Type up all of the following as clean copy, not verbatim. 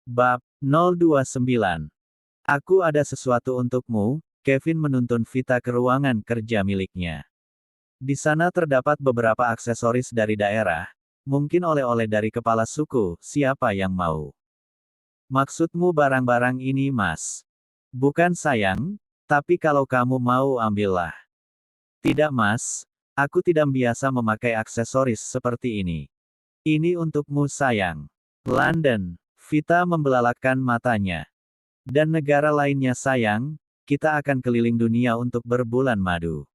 Bab 029. Aku ada sesuatu untukmu. Kevin menuntun Vita ke ruangan kerja miliknya. Di sana terdapat beberapa aksesoris dari daerah, mungkin oleh-oleh dari kepala suku, siapa yang mau. Maksudmu barang-barang ini, Mas? Bukan sayang, tapi kalau kamu mau ambillah. Tidak, Mas. Aku tidak biasa memakai aksesoris seperti ini. Ini untukmu, sayang. London. Vita membelalakkan matanya. Dan negara lainnya, sayang. Kita akan keliling dunia untuk berbulan madu.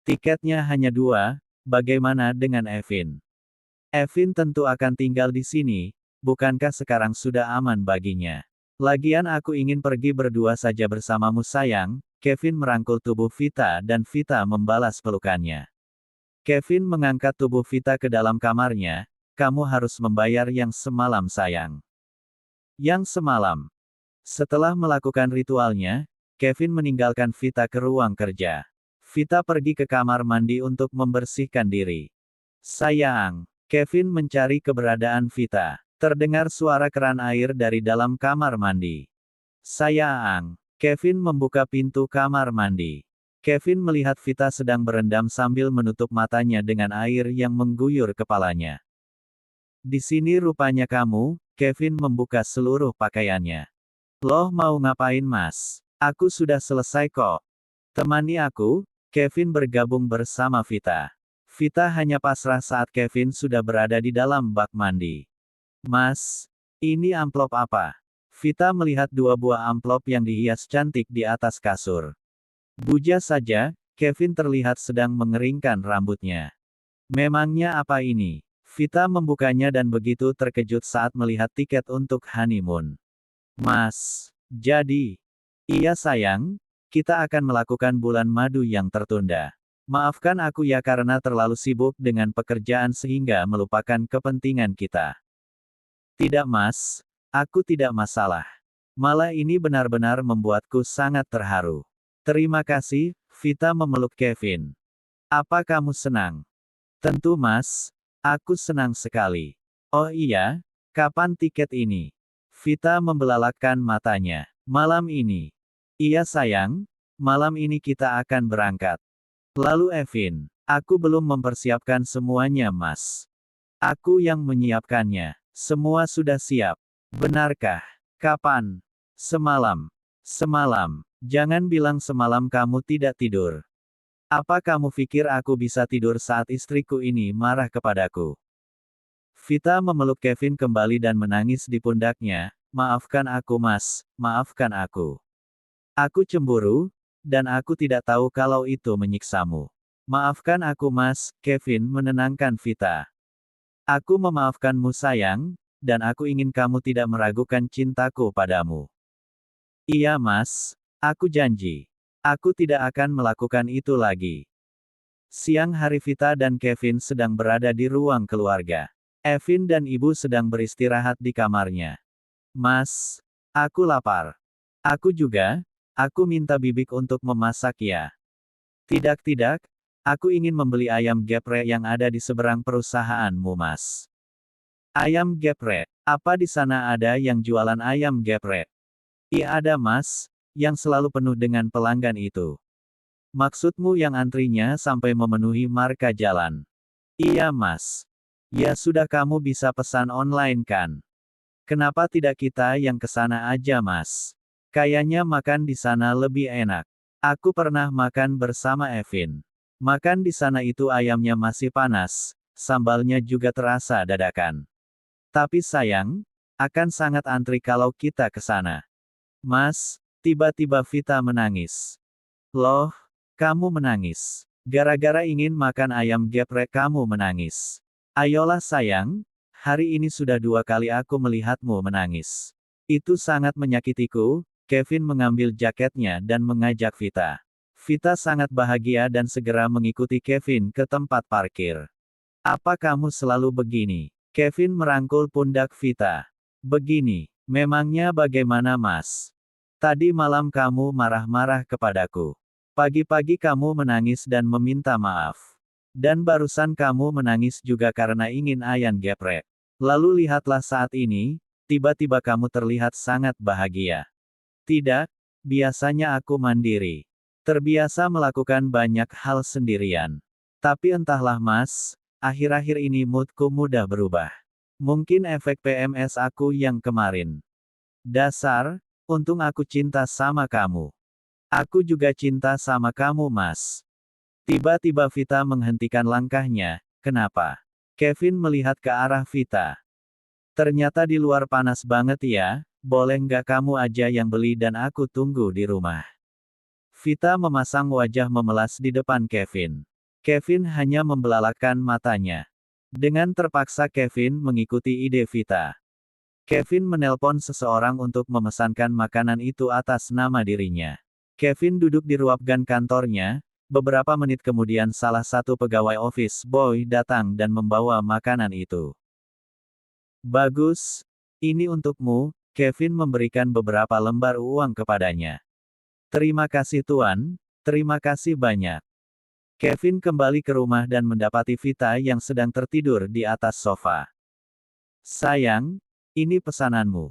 Tiketnya hanya 2, bagaimana dengan Evin? Evin tentu akan tinggal di sini, bukankah sekarang sudah aman baginya? Lagian aku ingin pergi berdua saja bersamamu, sayang. Kevin merangkul tubuh Vita dan Vita membalas pelukannya. Kevin mengangkat tubuh Vita ke dalam kamarnya. Kamu harus membayar yang semalam, sayang. Yang semalam. Setelah melakukan ritualnya, Kevin meninggalkan Vita ke ruang kerja. Vita pergi ke kamar mandi untuk membersihkan diri. Sayang, Kevin mencari keberadaan Vita. Terdengar suara keran air dari dalam kamar mandi. Sayang, Kevin membuka pintu kamar mandi. Kevin melihat Vita sedang berendam sambil menutup matanya dengan air yang mengguyur kepalanya. Di sini rupanya kamu. Kevin membuka seluruh pakaiannya. Loh, mau ngapain, Mas? Aku sudah selesai kok. Temani aku. Kevin bergabung bersama Vita. Vita hanya pasrah saat Kevin sudah berada di dalam bak mandi. Mas, ini amplop apa? Vita melihat 2 buah amplop yang dihias cantik di atas kasur. Buja saja, Kevin terlihat sedang mengeringkan rambutnya. Memangnya apa ini? Vita membukanya dan begitu terkejut saat melihat tiket untuk honeymoon. Mas, jadi, iya sayang, kita akan melakukan bulan madu yang tertunda. Maafkan aku ya karena terlalu sibuk dengan pekerjaan sehingga melupakan kepentingan kita. Tidak, Mas, aku tidak masalah. Malah ini benar-benar membuatku sangat terharu. Terima kasih. Vita memeluk Kevin. Apa kamu senang? Tentu, Mas. Aku senang sekali. Oh iya, kapan tiket ini? Vita membelalakkan matanya. Malam ini. Iya sayang, malam ini kita akan berangkat. Lalu Evin, aku belum mempersiapkan semuanya, Mas. Aku yang menyiapkannya. Semua sudah siap. Benarkah? Kapan? Semalam. Semalam. Jangan bilang semalam kamu tidak tidur. Apa kamu pikir aku bisa tidur saat istriku ini marah kepadaku? Vita memeluk Kevin kembali dan menangis di pundaknya. Maafkan aku, Mas. Maafkan aku. Aku cemburu, dan aku tidak tahu kalau itu menyiksamu. Maafkan aku, Mas. Kevin menenangkan Vita. Aku memaafkanmu, sayang, dan aku ingin kamu tidak meragukan cintaku padamu. Iya, Mas. Aku janji. Aku tidak akan melakukan itu lagi. Siang hari Vita dan Kevin sedang berada di ruang keluarga. Evin dan ibu sedang beristirahat di kamarnya. Mas, aku lapar. Aku juga. Aku minta bibik untuk memasak ya. Tidak, aku ingin membeli ayam geprek yang ada di seberang perusahaanmu, Mas. Ayam geprek? Apa di sana ada yang jualan ayam geprek? Iya ada, Mas. Yang selalu penuh dengan pelanggan itu. Maksudmu yang antrinya sampai memenuhi marka jalan? Iya, Mas. Ya sudah, kamu bisa pesan online kan? Kenapa tidak kita yang ke sana aja, Mas? Kayaknya makan di sana lebih enak. Aku pernah makan bersama Evin. Makan di sana itu ayamnya masih panas, sambalnya juga terasa dadakan. Tapi sayang, akan sangat antri kalau kita ke sana. Mas, tiba-tiba Vita menangis. Loh, kamu menangis. Gara-gara ingin makan ayam geprek kamu menangis. Ayolah sayang, hari ini sudah 2 kali aku melihatmu menangis. Itu sangat menyakitiku. Kevin mengambil jaketnya dan mengajak Vita. Vita sangat bahagia dan segera mengikuti Kevin ke tempat parkir. Apa kamu selalu begini? Kevin merangkul pundak Vita. Begini, memangnya bagaimana, Mas? Tadi malam kamu marah-marah kepadaku. Pagi-pagi kamu menangis dan meminta maaf. Dan barusan kamu menangis juga karena ingin ayam geprek. Lalu lihatlah saat ini, tiba-tiba kamu terlihat sangat bahagia. Tidak, biasanya aku mandiri. Terbiasa melakukan banyak hal sendirian. Tapi entahlah Mas, akhir-akhir ini moodku mudah berubah. Mungkin efek PMS aku yang kemarin. Dasar, untung aku cinta sama kamu. Aku juga cinta sama kamu Mas. Tiba-tiba Vita menghentikan langkahnya, kenapa? Kevin melihat ke arah Vita. Ternyata di luar panas banget ya, boleh nggak kamu aja yang beli dan aku tunggu di rumah. Vita memasang wajah memelas di depan Kevin. Kevin hanya membelalakkan matanya. Dengan terpaksa Kevin mengikuti ide Vita. Kevin menelpon seseorang untuk memesankan makanan itu atas nama dirinya. Kevin duduk di ruangan kantornya. Beberapa menit kemudian salah satu pegawai office boy datang dan membawa makanan itu. Bagus, ini untukmu. Kevin memberikan beberapa lembar uang kepadanya. Terima kasih Tuan, terima kasih banyak. Kevin kembali ke rumah dan mendapati Vita yang sedang tertidur di atas sofa. Sayang, ini pesananmu.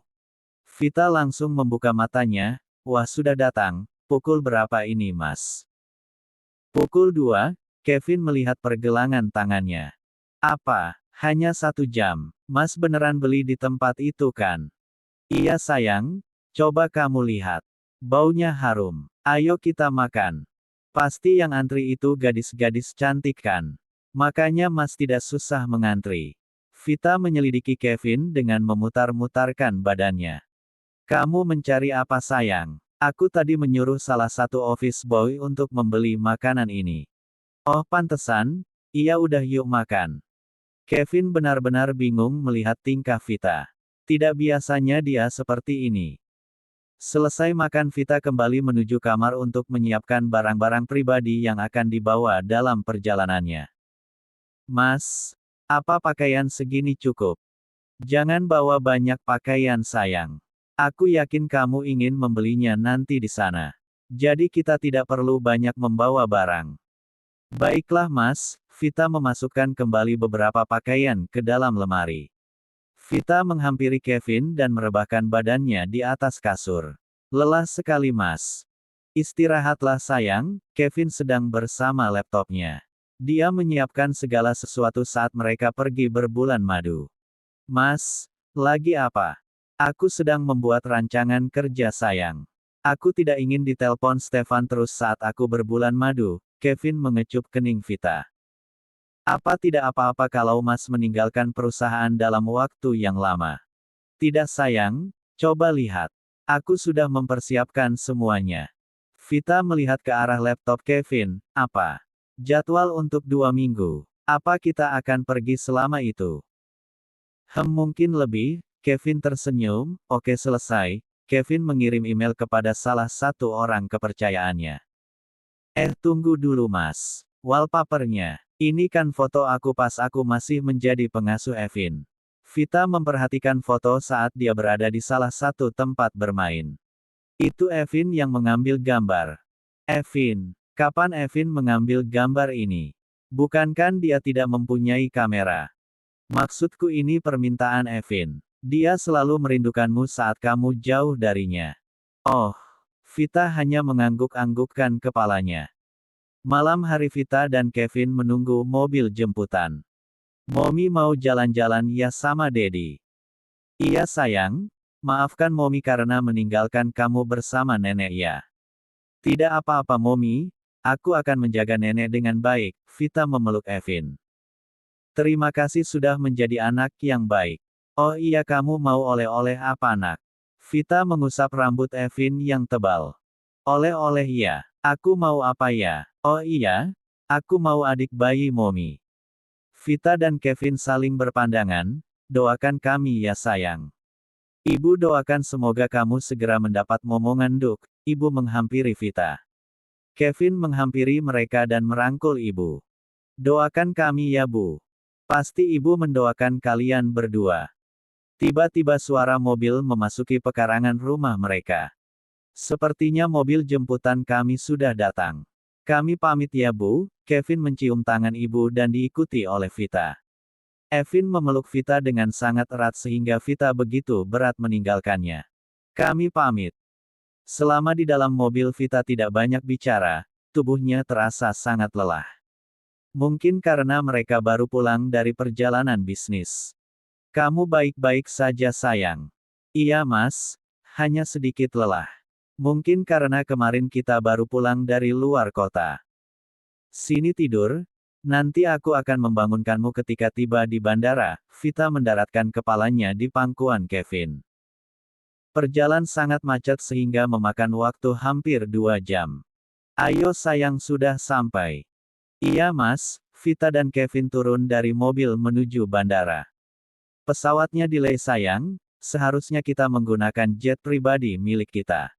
Vita langsung membuka matanya, wah sudah datang, pukul berapa ini Mas? Pukul 2, Kevin melihat pergelangan tangannya. Apa, hanya 1 jam, Mas beneran beli di tempat itu kan? Iya sayang, coba kamu lihat. Baunya harum. Ayo kita makan. Pasti yang antri itu gadis-gadis cantik kan? Makanya Mas tidak susah mengantri. Vita menyelidiki Kevin dengan memutar-mutarkan badannya. Kamu mencari apa sayang? Aku tadi menyuruh salah satu office boy untuk membeli makanan ini. Oh pantesan, iya udah yuk makan. Kevin benar-benar bingung melihat tingkah Vita. Tidak biasanya dia seperti ini. Selesai makan Vita kembali menuju kamar untuk menyiapkan barang-barang pribadi yang akan dibawa dalam perjalanannya. Mas, apa pakaian segini cukup? Jangan bawa banyak pakaian sayang. Aku yakin kamu ingin membelinya nanti di sana. Jadi kita tidak perlu banyak membawa barang. Baiklah Mas, Vita memasukkan kembali beberapa pakaian ke dalam lemari. Vita menghampiri Kevin dan merebahkan badannya di atas kasur. Lelah sekali Mas. Istirahatlah sayang, Kevin sedang bersama laptopnya. Dia menyiapkan segala sesuatu saat mereka pergi berbulan madu. Mas, lagi apa? Aku sedang membuat rancangan kerja sayang. Aku tidak ingin ditelepon Stefan terus saat aku berbulan madu, Kevin mengecup kening Vita. Apa tidak apa-apa kalau Mas meninggalkan perusahaan dalam waktu yang lama? Tidak sayang, coba lihat. Aku sudah mempersiapkan semuanya. Vita melihat ke arah laptop Kevin, apa? Jadwal untuk 2 minggu. Apa kita akan pergi selama itu? Mungkin lebih, Kevin tersenyum, oke selesai. Kevin mengirim email kepada salah satu orang kepercayaannya. Tunggu dulu Mas. Wallpapernya. Ini kan foto aku pas aku masih menjadi pengasuh Evin. Vita memperhatikan foto saat dia berada di salah satu tempat bermain. Itu Evin yang mengambil gambar. Evin, kapan Evin mengambil gambar ini? Bukankah dia tidak mempunyai kamera? Maksudku ini permintaan Evin. Dia selalu merindukanmu saat kamu jauh darinya. Oh, Vita hanya mengangguk-anggukkan kepalanya. Malam hari Vita dan Kevin menunggu mobil jemputan. Momi mau jalan-jalan ya sama Dedi. Iya sayang, maafkan Momi karena meninggalkan kamu bersama nenek ya. Tidak apa-apa Momi, aku akan menjaga nenek dengan baik, Vita memeluk Evin. Terima kasih sudah menjadi anak yang baik. Oh iya kamu mau oleh-oleh apa nak? Vita mengusap rambut Evin yang tebal. Oleh-oleh ya, aku mau apa ya? Oh iya, aku mau adik bayi Momi. Vita dan Kevin saling berpandangan, doakan kami ya sayang. Ibu doakan semoga kamu segera mendapat momongan duk, ibu menghampiri Vita. Kevin menghampiri mereka dan merangkul ibu. Doakan kami ya bu. Pasti ibu mendoakan kalian berdua. Tiba-tiba suara mobil memasuki pekarangan rumah mereka. Sepertinya mobil jemputan kami sudah datang. Kami pamit ya bu, Kevin mencium tangan ibu dan diikuti oleh Vita. Evin memeluk Vita dengan sangat erat sehingga Vita begitu berat meninggalkannya. Kami pamit. Selama di dalam mobil Vita tidak banyak bicara, tubuhnya terasa sangat lelah. Mungkin karena mereka baru pulang dari perjalanan bisnis. Kamu baik-baik saja sayang. Iya mas, hanya sedikit lelah. Mungkin karena kemarin kita baru pulang dari luar kota. Sini tidur, nanti aku akan membangunkanmu ketika tiba di bandara. Vita mendaratkan kepalanya di pangkuan Kevin. Perjalanan sangat macet sehingga memakan waktu hampir 2 jam. Ayo sayang sudah sampai. Iya mas, Vita dan Kevin turun dari mobil menuju bandara. Pesawatnya delay sayang, seharusnya kita menggunakan jet pribadi milik kita.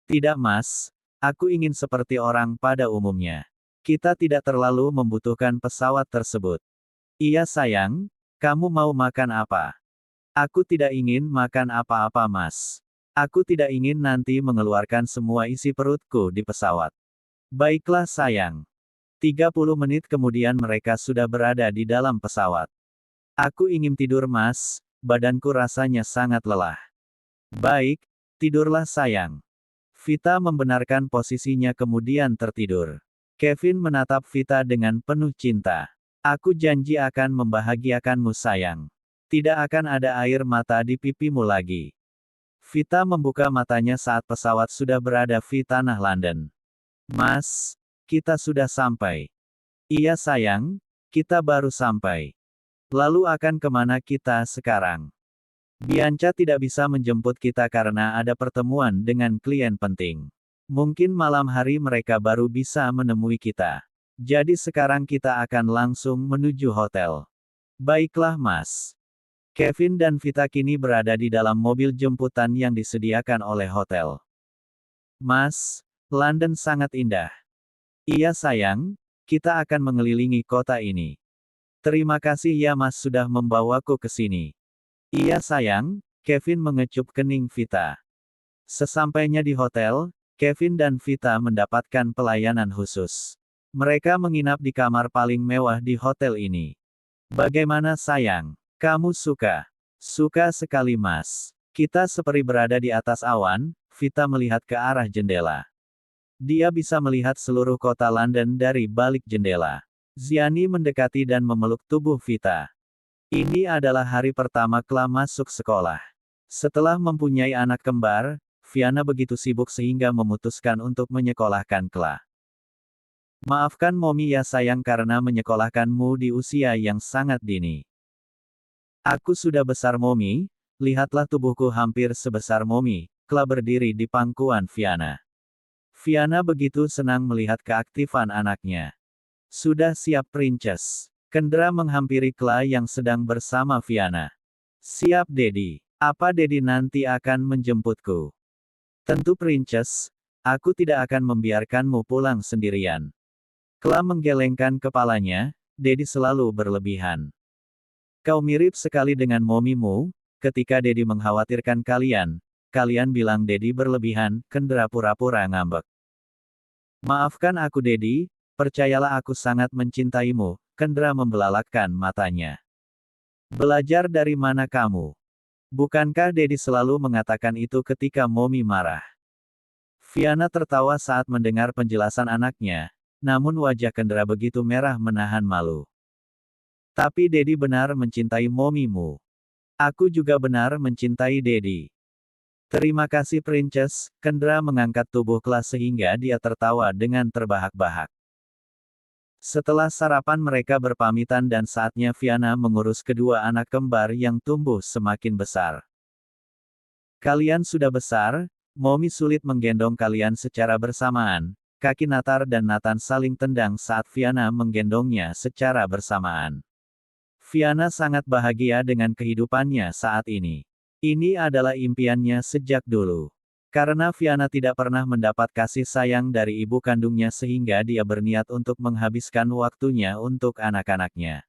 Tidak mas, aku ingin seperti orang pada umumnya. Kita tidak terlalu membutuhkan pesawat tersebut. Iya sayang, kamu mau makan apa? Aku tidak ingin makan apa-apa mas. Aku tidak ingin nanti mengeluarkan semua isi perutku di pesawat. Baiklah sayang. 30 menit kemudian mereka sudah berada di dalam pesawat. Aku ingin tidur mas, badanku rasanya sangat lelah. Baik, tidurlah sayang. Vita membenarkan posisinya kemudian tertidur. Kevin menatap Vita dengan penuh cinta. Aku janji akan membahagiakanmu sayang. Tidak akan ada air mata di pipimu lagi. Vita membuka matanya saat pesawat sudah berada di tanah London. Mas, kita sudah sampai. Iya sayang, kita baru sampai. Lalu akan kemana kita sekarang? Bianca tidak bisa menjemput kita karena ada pertemuan dengan klien penting. Mungkin malam hari mereka baru bisa menemui kita. Jadi sekarang kita akan langsung menuju hotel. Baiklah mas. Kevin dan Vita kini berada di dalam mobil jemputan yang disediakan oleh hotel. Mas, London sangat indah. Iya sayang, kita akan mengelilingi kota ini. Terima kasih ya mas sudah membawaku ke sini. Iya sayang, Kevin mengecup kening Vita. Sesampainya di hotel, Kevin dan Vita mendapatkan pelayanan khusus. Mereka menginap di kamar paling mewah di hotel ini. Bagaimana sayang? Kamu suka? Suka sekali mas. Kita seperti berada di atas awan. Vita melihat ke arah jendela. Dia bisa melihat seluruh kota London dari balik jendela. Ziani mendekati dan memeluk tubuh Vita. Ini adalah hari pertama Kla masuk sekolah. Setelah mempunyai anak kembar, Fiana begitu sibuk sehingga memutuskan untuk menyekolahkan Kla. Maafkan Momi ya sayang karena menyekolahkanmu di usia yang sangat dini. Aku sudah besar Momi, lihatlah tubuhku hampir sebesar Momi. Kla berdiri di pangkuan Fiana. Fiana begitu senang melihat keaktifan anaknya. Sudah siap Princess. Kendra menghampiri Kla yang sedang bersama Fiana. Siap Dedi. Apa Dedi nanti akan menjemputku? Tentu Princess, aku tidak akan membiarkanmu pulang sendirian. Kla menggelengkan kepalanya, Dedi selalu berlebihan. Kau mirip sekali dengan momimu, ketika Dedi mengkhawatirkan kalian, kalian bilang Dedi berlebihan, Kendra pura-pura ngambek. Maafkan aku Dedi, percayalah aku sangat mencintaimu, Kendra membelalakkan matanya. Belajar dari mana kamu? Bukankah Dedi selalu mengatakan itu ketika Momi marah? Fiana tertawa saat mendengar penjelasan anaknya, namun wajah Kendra begitu merah menahan malu. Tapi Dedi benar mencintai Momimu. Aku juga benar mencintai Dedi. Terima kasih Princess, Kendra mengangkat tubuh Kla sehingga dia tertawa dengan terbahak-bahak. Setelah sarapan mereka berpamitan dan saatnya Fiana mengurus kedua anak kembar yang tumbuh semakin besar. Kalian sudah besar, Momi sulit menggendong kalian secara bersamaan, kaki Natar dan Nathan saling tendang saat Fiana menggendongnya secara bersamaan. Fiana sangat bahagia dengan kehidupannya saat ini. Ini adalah impiannya sejak dulu. Karena Fiana tidak pernah mendapat kasih sayang dari ibu kandungnya sehingga dia berniat untuk menghabiskan waktunya untuk anak-anaknya.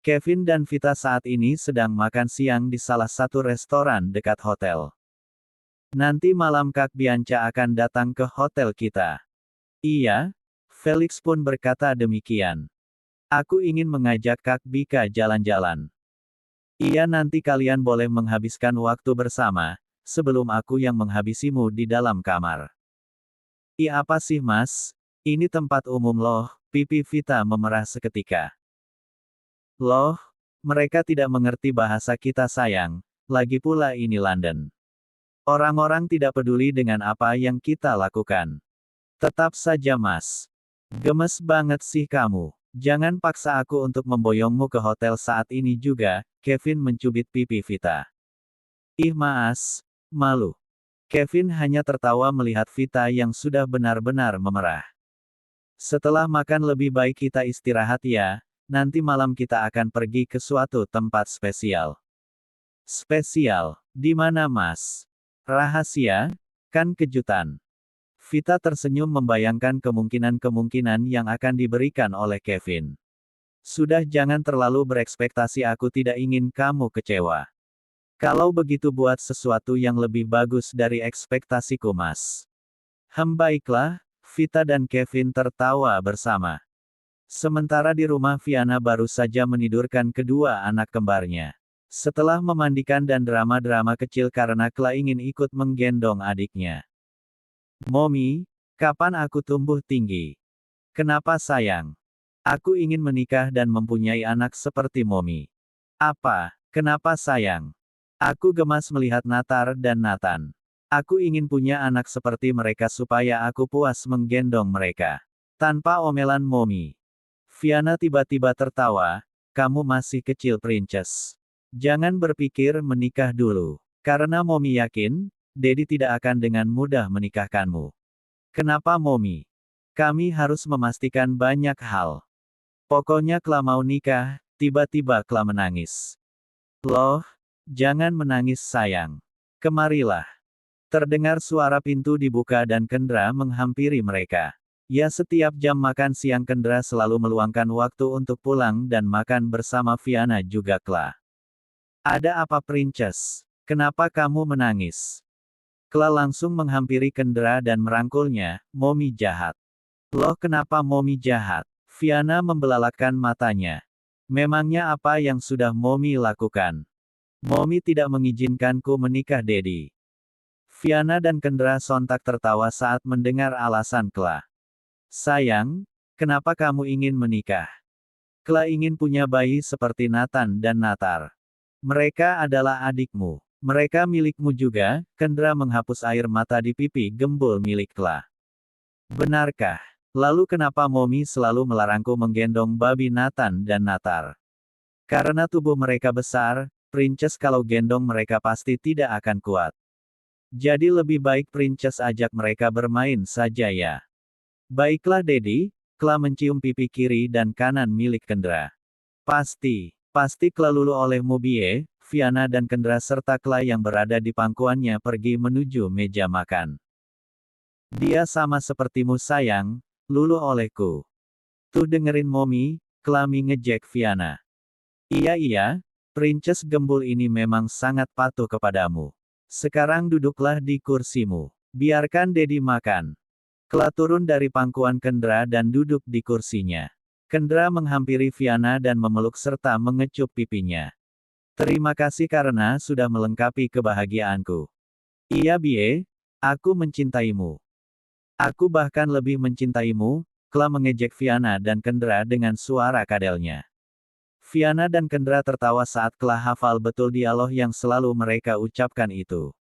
Kevin dan Vita saat ini sedang makan siang di salah satu restoran dekat hotel. Nanti malam Kak Bianca akan datang ke hotel kita. Iya, Felix pun berkata demikian. Aku ingin mengajak Kak Bika jalan-jalan. Iya, nanti kalian boleh menghabiskan waktu bersama, sebelum aku yang menghabisimu di dalam kamar. Apa sih mas? Ini tempat umum loh, pipi Vita memerah seketika. Loh, mereka tidak mengerti bahasa kita sayang, lagi pula ini London. Orang-orang tidak peduli dengan apa yang kita lakukan. Tetap saja mas. Gemes banget sih kamu. Jangan paksa aku untuk memboyongmu ke hotel saat ini juga, Kevin mencubit pipi Vita. Ih Mas, malu. Kevin hanya tertawa melihat Vita yang sudah benar-benar memerah. Setelah makan lebih baik kita istirahat ya, nanti malam kita akan pergi ke suatu tempat spesial. Spesial, di mana Mas? Rahasia, kan kejutan. Vita tersenyum membayangkan kemungkinan-kemungkinan yang akan diberikan oleh Kevin. Sudah, jangan terlalu berekspektasi, aku tidak ingin kamu kecewa. Kalau begitu buat sesuatu yang lebih bagus dari ekspektasiku mas. Baiklah, Vita dan Kevin tertawa bersama. Sementara di rumah Viana baru saja menidurkan kedua anak kembarnya. Setelah memandikan dan drama-drama kecil karena Kla ingin ikut menggendong adiknya. Mommy, kapan aku tumbuh tinggi? Kenapa sayang? Aku ingin menikah dan mempunyai anak seperti Mommy. Apa? Kenapa sayang? Aku gemas melihat Natar dan Nathan. Aku ingin punya anak seperti mereka supaya aku puas menggendong mereka. Tanpa omelan Mommy. Viana tiba-tiba tertawa, kamu masih kecil princess. Jangan berpikir menikah dulu. Karena Mommy yakin, Daddy tidak akan dengan mudah menikahkanmu. Kenapa Mommy? Kami harus memastikan banyak hal. Pokoknya Kla mau nikah, tiba-tiba Kla menangis. Loh, jangan menangis sayang. Kemarilah. Terdengar suara pintu dibuka dan Kendra menghampiri mereka. Ya, setiap jam makan siang Kendra selalu meluangkan waktu untuk pulang dan makan bersama Viana juga Kla. Ada apa princess? Kenapa kamu menangis? Kla langsung menghampiri Kendra dan merangkulnya, Mommy jahat. Loh, kenapa Mommy jahat? Viana membelalakkan matanya. Memangnya apa yang sudah Mommy lakukan? Mommy tidak mengizinkanku menikah Daddy. Viana dan Kendra sontak tertawa saat mendengar alasan Kla. Sayang, kenapa kamu ingin menikah? Kla ingin punya bayi seperti Nathan dan Natar. Mereka adalah adikmu. Mereka milikmu juga, Kendra menghapus air mata di pipi gembul milik Kla. Benarkah? Lalu kenapa Mommy selalu melarangku menggendong babi Nathan dan Natar? Karena tubuh mereka besar, Princess kalau gendong mereka pasti tidak akan kuat. Jadi lebih baik Princess ajak mereka bermain saja ya. Baiklah Daddy, Kla mencium pipi kiri dan kanan milik Kendra. Pasti Kla lulu olehmu Bie. Viana dan Kendra serta Kla yang berada di pangkuannya pergi menuju meja makan. Dia sama sepertimu sayang, lulu olehku. Tuh dengerin Mommy, Kla ngejek Viana. Iya, Princess gembul ini memang sangat patuh kepadamu. Sekarang duduklah di kursimu. Biarkan Daddy makan. Kla turun dari pangkuan Kendra dan duduk di kursinya. Kendra menghampiri Viana dan memeluk serta mengecup pipinya. Terima kasih karena sudah melengkapi kebahagiaanku. Iya Bie, aku mencintaimu. Aku bahkan lebih mencintaimu, Kla mengejek Viana dan Kendra dengan suara kadelnya. Viana dan Kendra tertawa saat Kla hafal betul dialog yang selalu mereka ucapkan itu.